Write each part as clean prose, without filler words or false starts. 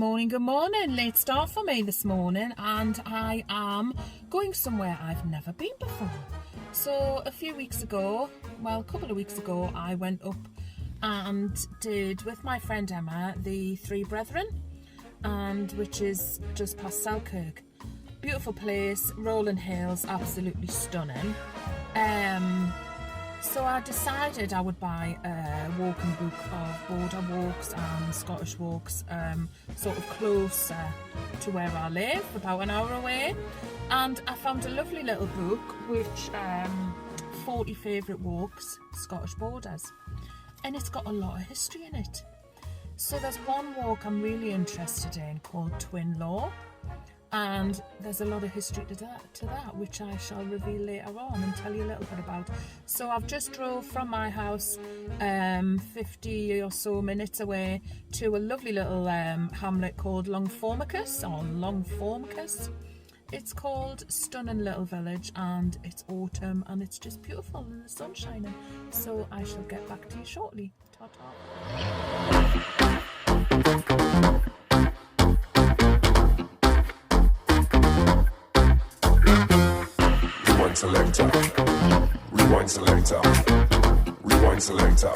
Good morning. Late start for me this morning, and I am going somewhere I've never been before. So a couple of weeks ago, I went up and did with my friend Emma the Three Brethren, and which is just past Selkirk. Beautiful place, rolling hills, absolutely stunning. So I decided I would buy a walking book of border walks and Scottish walks, sort of closer to where I live, about an hour away. And I found a lovely little book which 40 favourite walks, Scottish borders. And it's got a lot of history in it. So there's one walk I'm really interested in called Twin Law. And there's a lot of history to that, which I shall reveal later on and tell you a little bit about. So I've just drove from my house 50 or so minutes away to a lovely little hamlet called Longformacus. It's called Stunning Little Village, and it's autumn and it's just beautiful and the sun's shining. So I shall get back to you shortly. Ta-ta. Selector, rewind selector, rewind selector,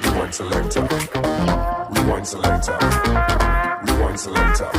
rewind selector, rewind selector, rewind selector.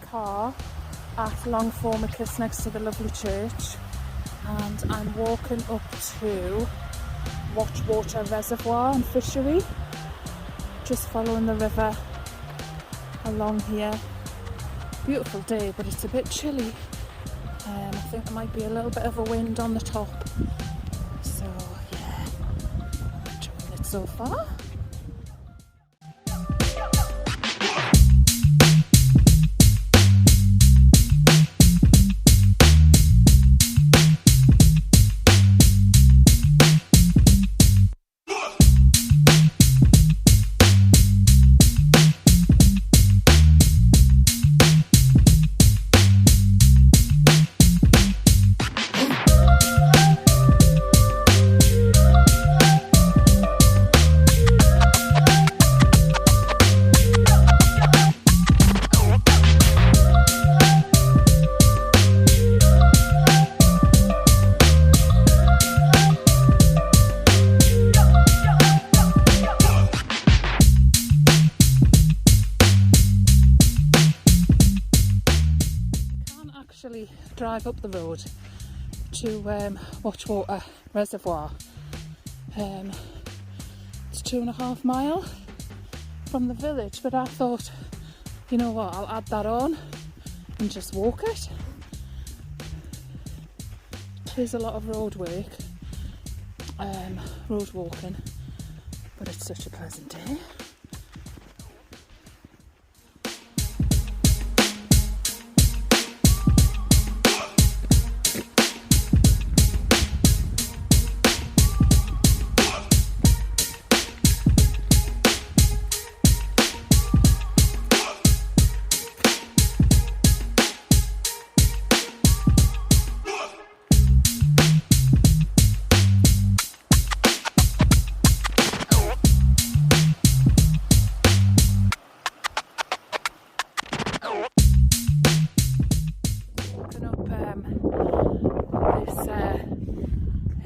Car at Longformacus next to the lovely church, and I'm walking up to Watchwater Reservoir and Fishery, just following the river along here. Beautiful day, but it's a bit chilly. I think there might be a little bit of a wind on the top, so yeah, I'm enjoying it so far. Drive up the road to Watchwater Reservoir. It's 2.5 miles from the village, but I thought, you know what, I'll add that on and just walk it. There's a lot of road work, road walking, but it's such a pleasant day.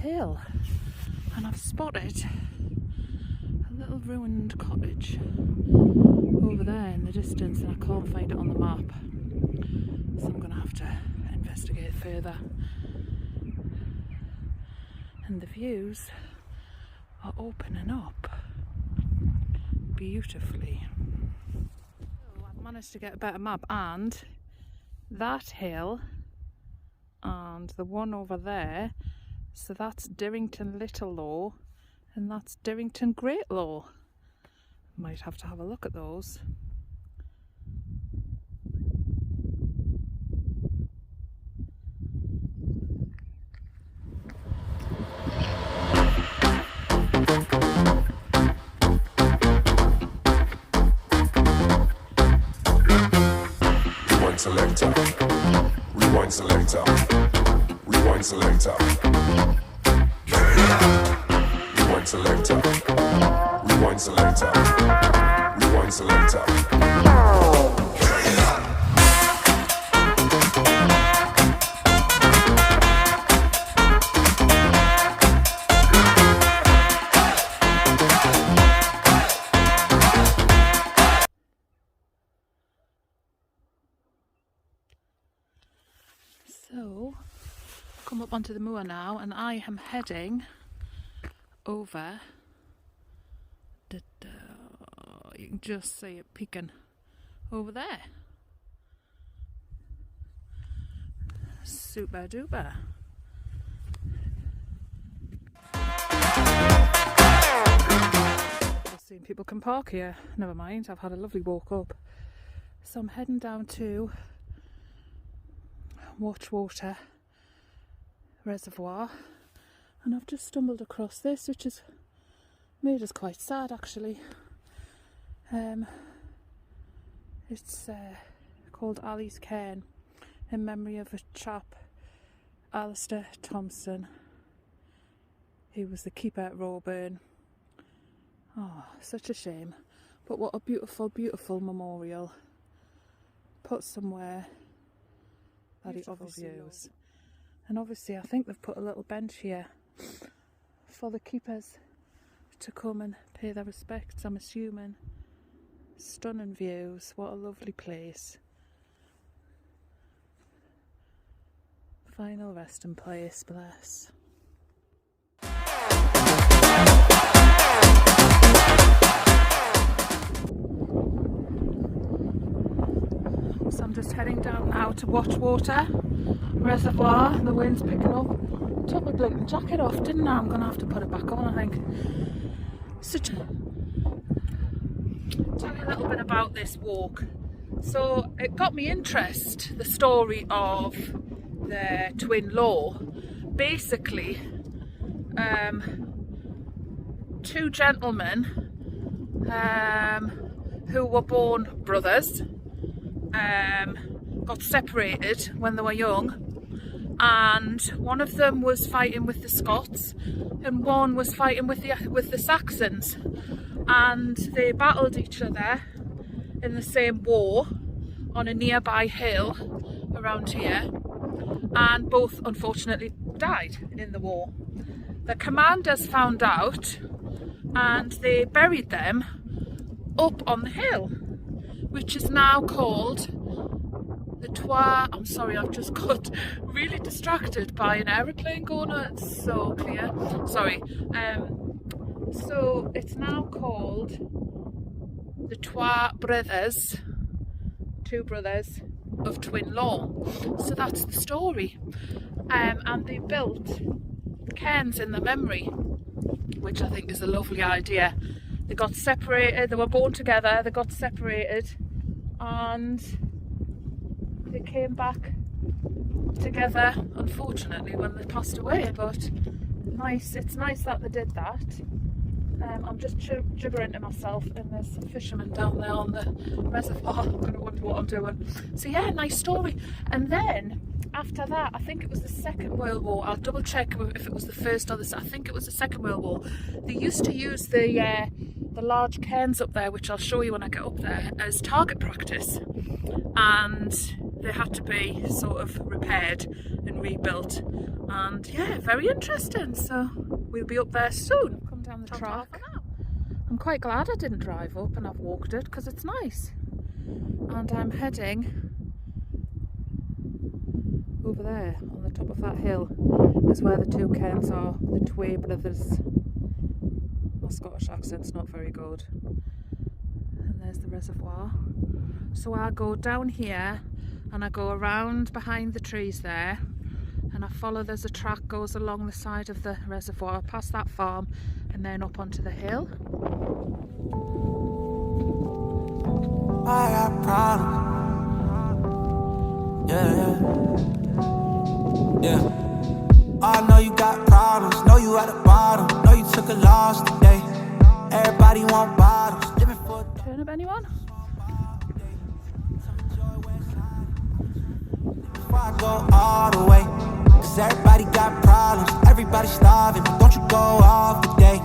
Hill, and I've spotted a little ruined cottage over there in the distance, and I can't find it on the map, so I'm going to have to investigate further. and the views are opening up beautifully. So I've managed to get a better map, and that hill and the one over there, so that's Dirrington Little Low and that's Dirrington Great Low. Might have to have a look at those. Rewind selector. Rewind selector. Rewind selector. Rewind selector. Rewind selector. Rewind selector. So, come up onto the moor now, and I am heading over. You can just see it peeking over there. Super duper. I've seen people can park here. Never mind, I've had a lovely walk up. So I'm heading down to Watchwater Reservoir, and I've just stumbled across this, which has made us quite sad actually. It's called Ali's Cairn, in memory of a chap, Alistair Thompson. He was the keeper at Roeburn. Oh, such a shame, but what a beautiful, beautiful memorial put somewhere that he obviously views. And obviously I think they've put a little bench here for the keepers to come and pay their respects, I'm assuming. Stunning views, what a lovely place. Final resting place, bless. So I'm just heading down now to Watchwater Reservoir. The wind's picking up. Took my blinking jacket off, didn't I? I'm going to have to put it back on, I think. Tell you a little bit about this walk. So it got me interest, the story of the Twin Low. Basically, two gentlemen who were born brothers got separated when they were young, and one of them was fighting with the Scots and one was fighting with the Saxons, and they battled each other in the same war on a nearby hill around here, and both unfortunately died in the war. The commanders found out and they buried them up on the hill, which is now called the Trois. I'm sorry, I've just got really distracted by an aeroplane going on. It's so clear. Sorry. So it's now called the Trois Brithers, two brothers of Twin Low. So that's the story. And they built cairns in their memory, which I think is a lovely idea. They got separated, they were born together, they got separated, and they came back together, unfortunately, when they passed away. But nice, it's nice that they did that. I'm just gibbering to myself, and there's some fishermen down there on the reservoir. I'm going to wonder what I'm doing. So yeah, nice story. And then after that, I think it was the Second World War. I'll double check if it was the first or the. I think it was the Second World War. They used to use the large cairns up there, which I'll show you when I get up there, as target practice, and they had to be sort of repaired and rebuilt. And yeah, very interesting. So we'll be up there soon. Come down the track. I'm quite glad I didn't drive up and I've walked it, because it's nice. And I'm heading over there on the top of that hill is where the two cairns are, the Brithers. My Scottish accent's not very good. And there's the reservoir. So I go down here and I go around behind the trees there, and I follow, there's a track goes along the side of the reservoir, past that farm and then up onto the hill. I got problems. Yeah. I know you got problems. Know you at the bottom. Know you took a loss today. Everybody want bottles. Living for Turn up, anyone? Before I go all the way. Cause everybody got problems. Everybody starving. But don't you go off today.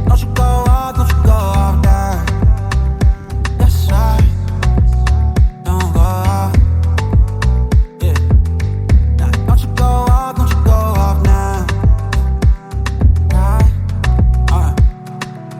Don't you go off, don't you go off now. That's right. Don't go off. Yeah. Nah, don't you go off, don't you go off now. Right.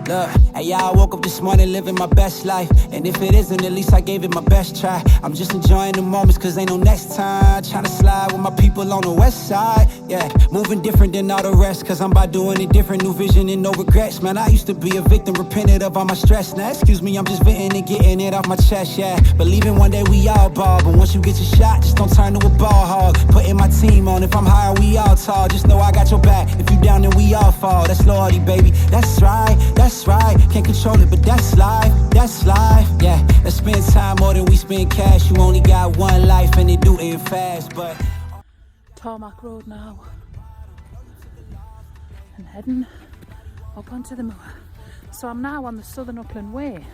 Look, hey, yeah, I woke up this morning living my best life. And if it isn't, at least I gave it my best try. I'm just enjoying the moments cause ain't no next time. Trying to slide with my people on the west side. Yeah, moving different than all the rest. Cause I'm about doing it different, new vision and no regrets. Man, I used to be a victim, repented of all my stress. Now, excuse me, I'm just venting and getting it off my chest, yeah. Believing one day we all ball. But once you get your shot, just don't turn to a ball hog. Putting my team on, if I'm high, we all tall. Just know I got your back, if you down, then we all fall. That's loyalty, baby, that's right. Can't control it, but that's life, yeah. Let's spend time more than we spend cash. You only got one life and they do it fast, but Tarmac road now. And heading up onto the moor. So I'm now on the Southern Upland Way.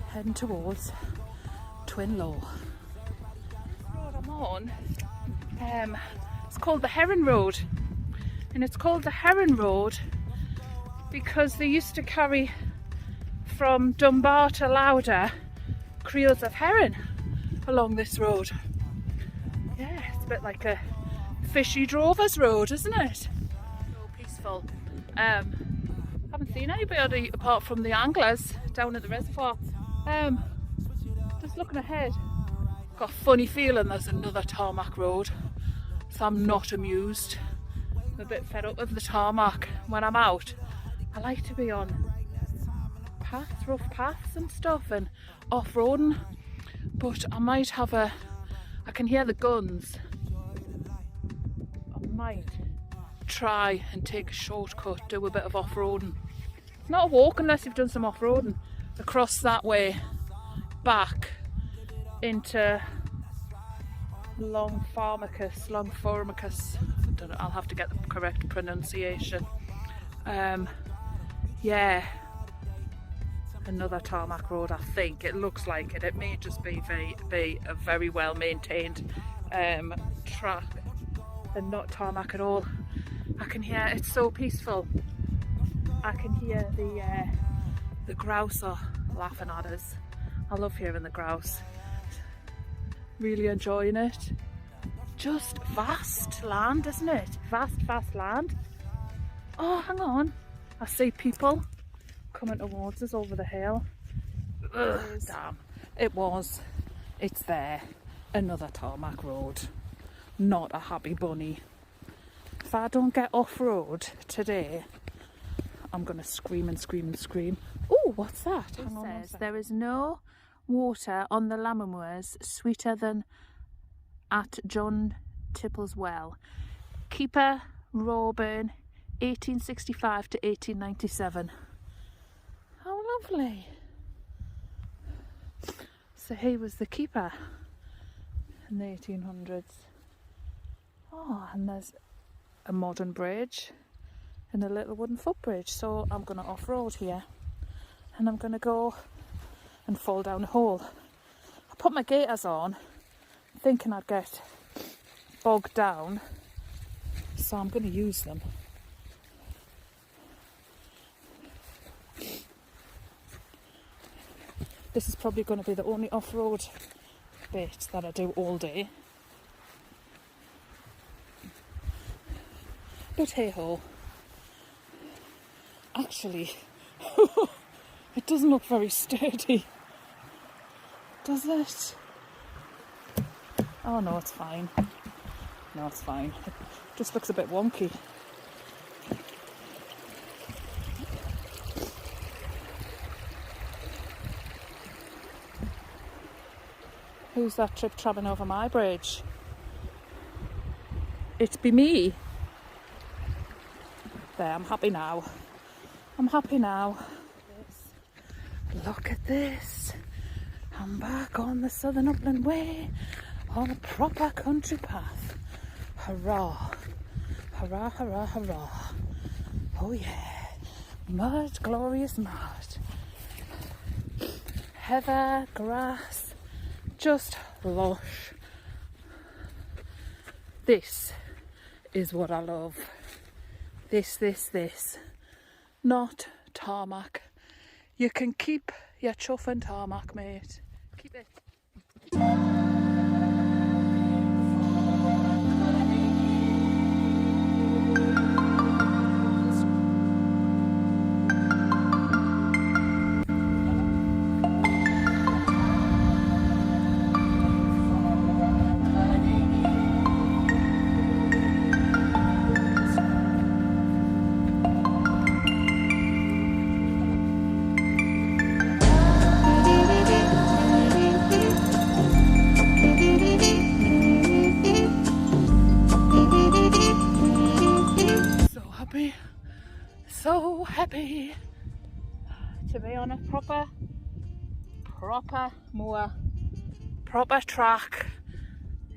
Heading towards Twinlow. The road I'm on, it's called the Heron Road. And it's called the Heron Road because they used to carry from Dunbar to Lauder creels of heron along this road. Yeah, it's a bit like a fishy drover's road, isn't it? So peaceful. Haven't seen anybody apart from the anglers down at the reservoir. Just looking ahead, got a funny feeling there's another tarmac road, so I'm not amused. I'm a bit fed up with the tarmac. When I'm out, I like to be on paths, rough paths and stuff, and off-roading, but I might have I can hear the guns. I might try and take a shortcut, do a bit of off-roading. It's not a walk unless you've done some off-roading. Across that way, back into longformacus. I don't know, I'll have to get the correct pronunciation. Yeah, another tarmac road, I think. It looks like it. It may just be a very well maintained track and not tarmac at all. I can hear, it's so peaceful. I can hear the grouse are laughing at us. I love hearing the grouse. Really enjoying it. Just vast land, isn't it? Vast land. Oh, hang on. I see people coming towards us over the hill. Ugh, damn. It's there. Another tarmac road. Not a happy bunny. If I don't get off-road today, I'm going to scream and scream and scream. Oh, what's that? Hang on. It says there is no water on the Lammermoors sweeter than at John Tipple's well. Keeper Rawburn, 1865 to 1897. How lovely. So he was the keeper in the 1800s. Oh, and there's a modern bridge and a little wooden footbridge. So I'm going to off-road here and I'm going to go and fall down a hole. I put my gaiters on thinking I'd get bogged down, so I'm going to use them. This is probably going to be the only off-road bit that I do all day. But hey ho. Actually, it doesn't look very sturdy. Does it? Oh no, it's fine. No, it's fine. It just looks a bit wonky. Who's that trip travelling over my bridge? It be me. There, I'm happy now. I'm happy now. Look at this. I'm back on the Southern Upland Way on a proper country path. Hurrah. Hurrah, hurrah, hurrah. Oh yeah. Mud, glorious mud. Heather, grass, just lush. This is what I love. This. Not tarmac. You can keep your chuff and tarmac, mate. Keep it. So happy to be on a proper moor, proper track.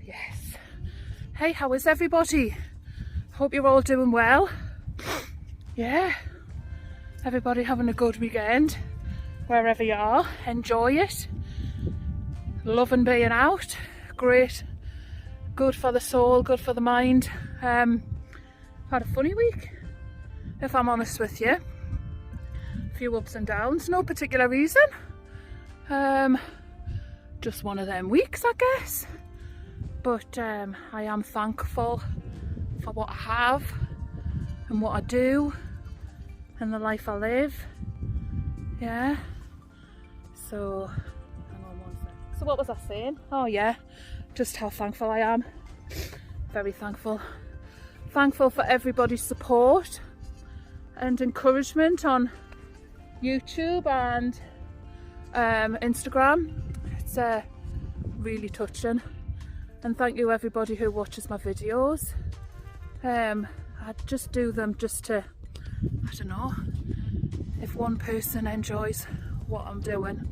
Yes. Hey, how is everybody? Hope you're all doing well. Yeah. Everybody having a good weekend wherever you are. Enjoy it. Loving being out. Great. Good for the soul, good for the mind. Had a funny week, if I'm honest with you. A few ups and downs, no particular reason. Just one of them weeks, I guess. But I am thankful for what I have and what I do and the life I live. Yeah. So, hang on one sec. So what was I saying? Oh yeah, just how thankful I am. Very thankful. Thankful for everybody's support and encouragement on YouTube and Instagram. It's really touching, and thank you everybody who watches my videos. I just do them just to, I don't know, if one person enjoys what I'm doing,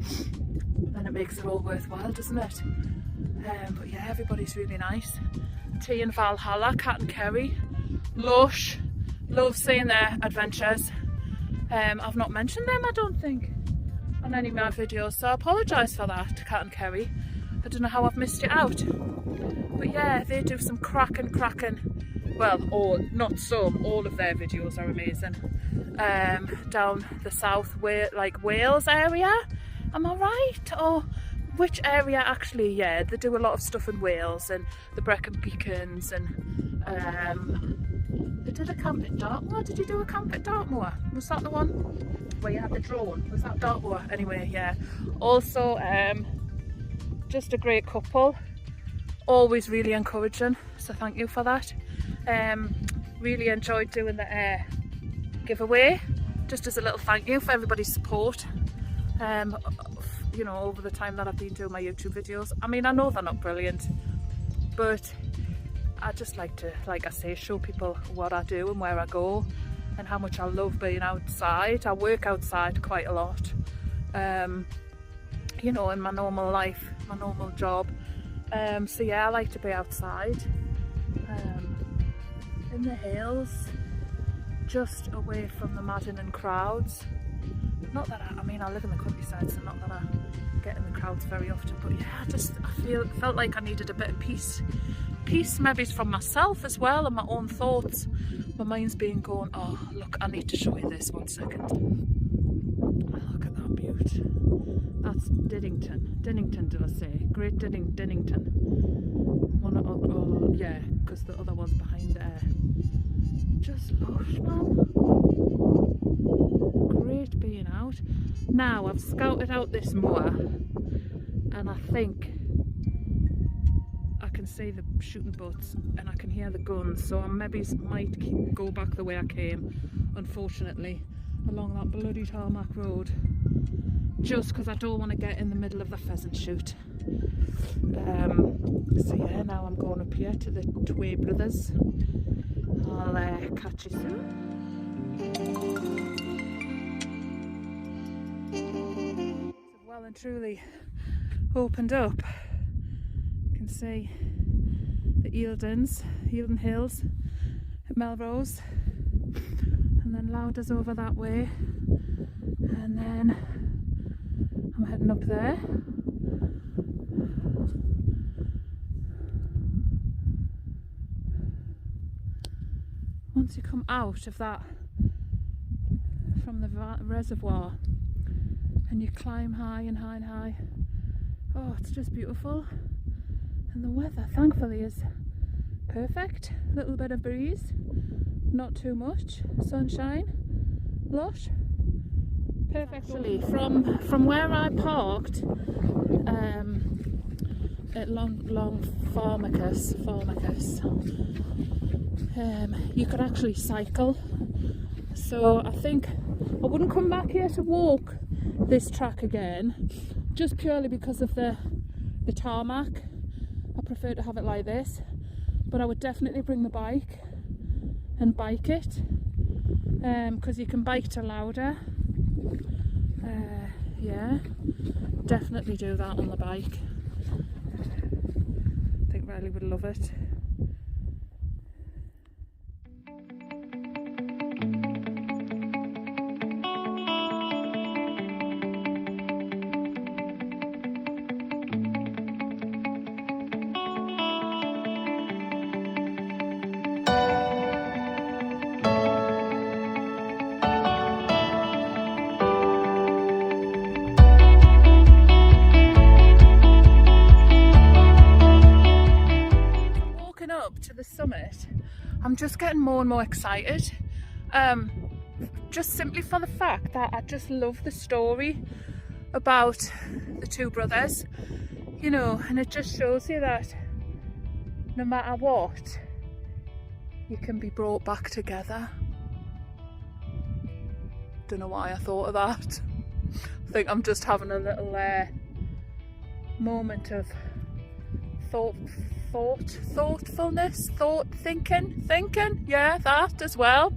then it makes it all worthwhile, doesn't it? But yeah, everybody's really nice. T and Valhalla, Cat and Kerry, lush. Love seeing their adventures. I've not mentioned them, I don't think, on any of my videos, so I apologise for that, Cat and Kerry. I don't know how I've missed it out. But yeah, they do some cracking, well, or not some, all of their videos are amazing. Down the south, Wales area, am I right? Or which area actually? Yeah, they do a lot of stuff in Wales and the Brecon Beacons and they did a camp at Dartmoor. Did you do a camp at Dartmoor? Was that the one where you had the drone? Was that Dartmoor? Anyway, yeah. Also, just a great couple. Always really encouraging, so thank you for that. Really enjoyed doing the giveaway, just as a little thank you for everybody's support. You know, over the time that I've been doing my YouTube videos. I mean, I know they're not brilliant, but I just like to, like I say, show people what I do and where I go and how much I love being outside. I work outside quite a lot, you know, in my normal life, my normal job. So yeah, I like to be outside, in the hills, just away from the maddening crowds. Not that I mean, I live in the countryside, so not that I get in the crowds very often, but yeah, I felt like I needed a bit of peace maybe from myself as well, and my own thoughts. My mind's been going, oh look, I need to show you this, 1 second. Look at that beaut. That's Dinnington did I say? Great Dinnington. Oh yeah, because the other one's behind there. Just lush, man. Great being out. Now I've scouted out this moor and I think I can see the shooting butts and I can hear the guns, so I maybe might go back the way I came, unfortunately, along that bloody tarmac road, just because I don't want to get in the middle of the pheasant shoot. So yeah, now I'm going up here to the Brithers. I'll catch you soon. So well and truly opened up. You can see the Eildon Hills at Melrose, and then Lauder's over that way, and then I'm heading up there. Once you come out of that, from the reservoir, and you climb high and high and high, oh, it's just beautiful. And the weather, thankfully, is perfect. A little bit of breeze, not too much, sunshine, lush, perfect. Actually, from where I parked at longformacus, you could actually cycle. So I think I wouldn't come back here to walk this track again, just purely because of the tarmac. I prefer to have it like this, but I would definitely bring the bike and bike it, because you can bike to Lauder. Yeah, definitely do that on the bike. I think Riley would love it. Up to the summit, I'm just getting more and more excited, just simply for the fact that I just love the story about the two brothers, you know, and it just shows you that no matter what, you can be brought back together. Don't know why I thought of that. I think I'm just having a little moment of thoughtfulness, thinking, yeah, that as well,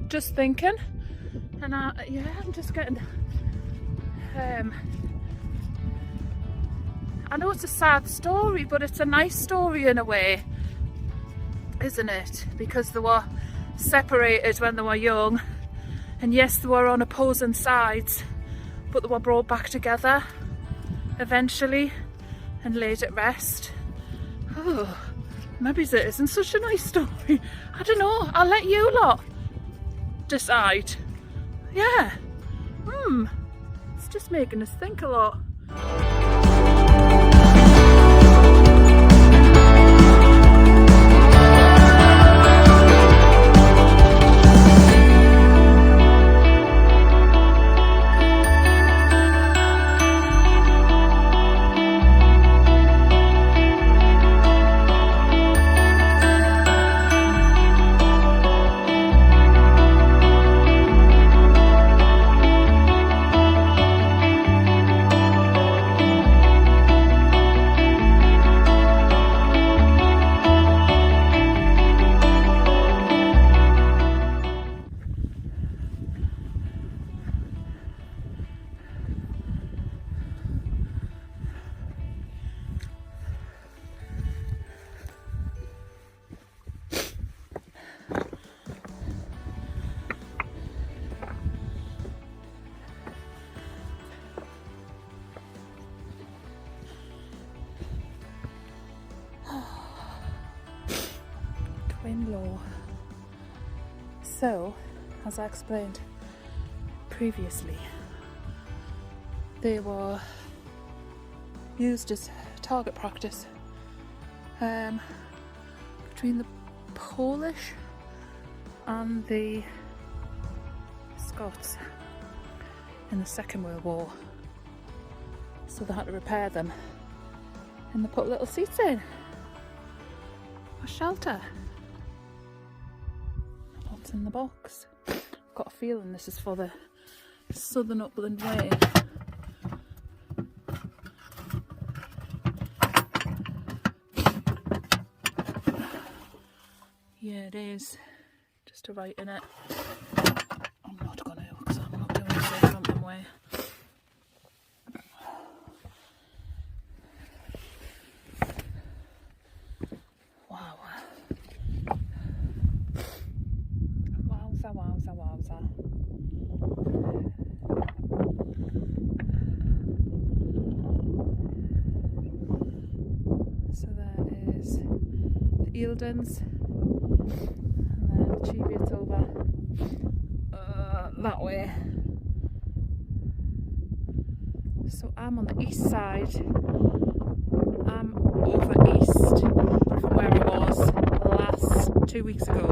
just thinking. And I'm just getting, I know it's a sad story, but it's a nice story in a way, isn't it? Because they were separated when they were young, and yes, they were on opposing sides, but they were brought back together eventually and laid at rest. Oh, maybe it isn't such a nice story. I don't know. I'll let you lot decide. Yeah. It's just making us think a lot. Law. So, as I explained previously, they were used as target practice between the Polish and the Scots in the Second World War. So they had to repair them. And they put little seats in. For shelter. What's in the box? I've got a feeling this is for the Southern Upland Way. Yeah, it is. Just to write in it. I'm not going to, because I'm not doing this from the way. Wow. Wowza, wowza, wowza. So there is the Eildons. And then Cheviot's over that way. So I'm on the east side. I'm over east from where I was last 2 weeks ago.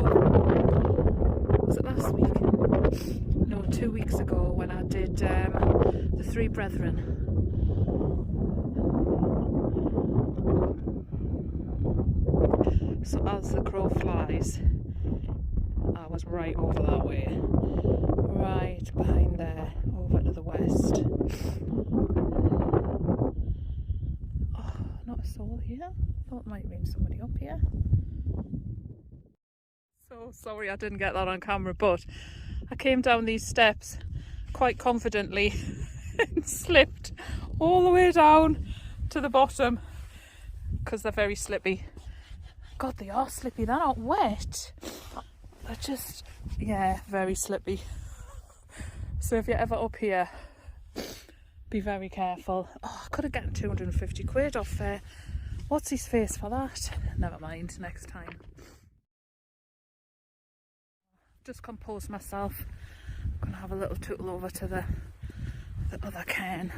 Was it last week? No, 2 weeks ago when I did the Three Brethren. So as the crow flies, I was right over that way, right behind there, over to the west. Oh, not a soul here. Thought it might have been somebody up here. So sorry I didn't get that on camera, but I came down these steps quite confidently and slipped all the way down to the bottom because they're very slippy. God, they are slippy, they're not wet. They're just, yeah, very slippy. So if you're ever up here, be very careful. Oh, I could have gotten 250 quid off what's his face for that? Never mind, next time. Just composed myself. I'm going to have a little tootle over to the other cairn.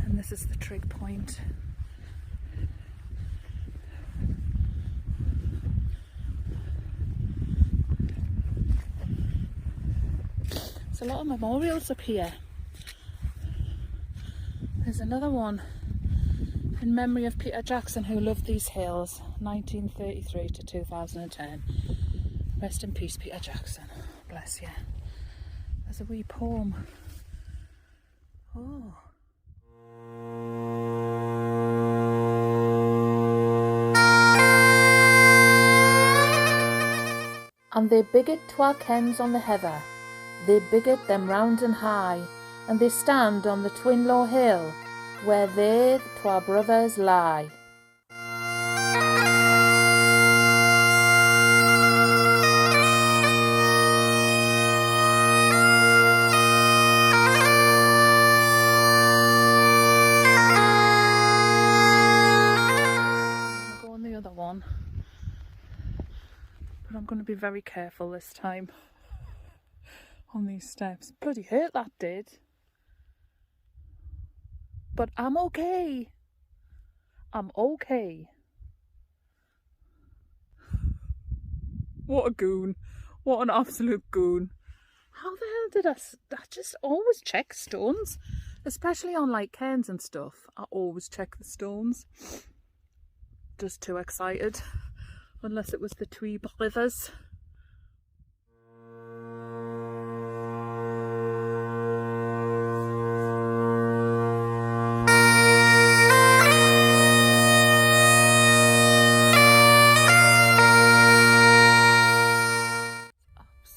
And this is the trig point. There's a lot of memorials up here. There's another one in memory of Peter Jackson, who loved these hills, 1933 to 2010. Rest in peace, Peter Jackson. Bless you. There's a wee poem. Oh. And they bigot twa cairns on the heather, they bigot them round and high, and they stand on the Twinlaw hill, where they twa brothers lie. I'll go on the other one, but I'm going to be very careful this time on these steps. Bloody hurt that did. But I'm okay. I'm okay. What a goon. What an absolute goon. How the hell did I just always check stones? Especially on like cairns and stuff. I always check the stones. Just too excited. Unless it was the twee Brithers.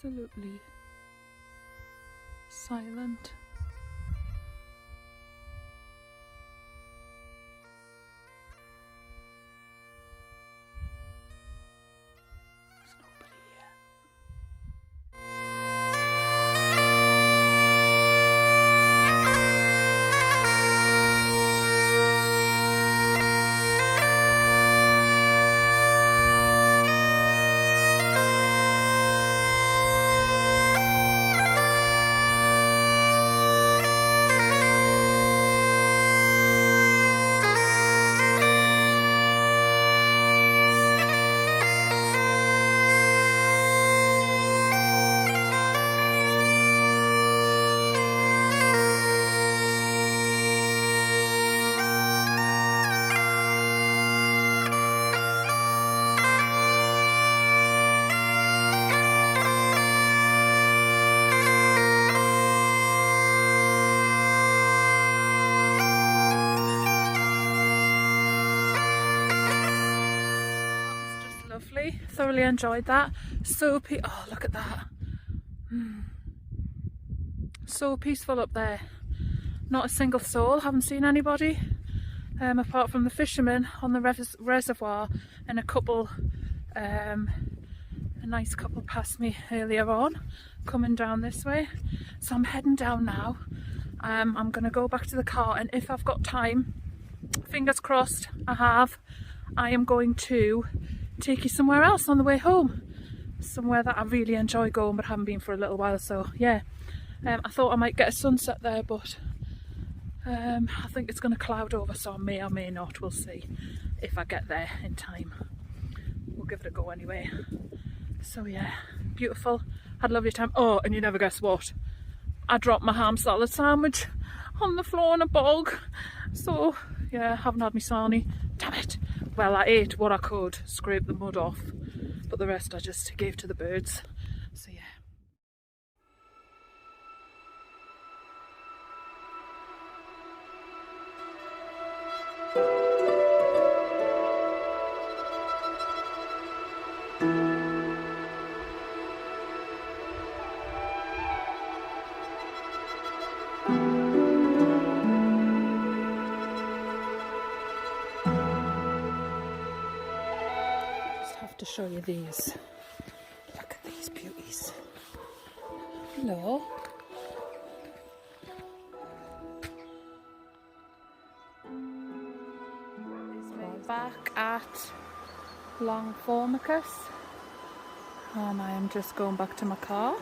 Absolutely silent. There's nobody here. lovely. Thoroughly enjoyed that. So oh, look at that. So peaceful up there. Not a single soul. Haven't seen anybody apart from the fishermen on the reservoir and a couple, a nice couple passed me earlier on coming down this way. So I'm heading down now. I'm going to go back to the car, and if I've got time, fingers crossed I am going to take you somewhere else on the way home. Somewhere that I really enjoy going but haven't been for a little while. So yeah, I thought I might get a sunset there, but I think it's going to cloud over, so I may or may not. We'll see if I get there in time. We'll give it a go anyway. So yeah, beautiful. Had a lovely time. Oh, and you never guess what? I dropped my ham salad sandwich on the floor in a bog. So yeah, haven't had my sarnie. Damn it. Well, I ate what I could, scraped the mud off, but the rest I just gave to the birds. So yeah. To show you these. Look at these beauties. Hello. We're back at Longformacus, and I am just going back to my car.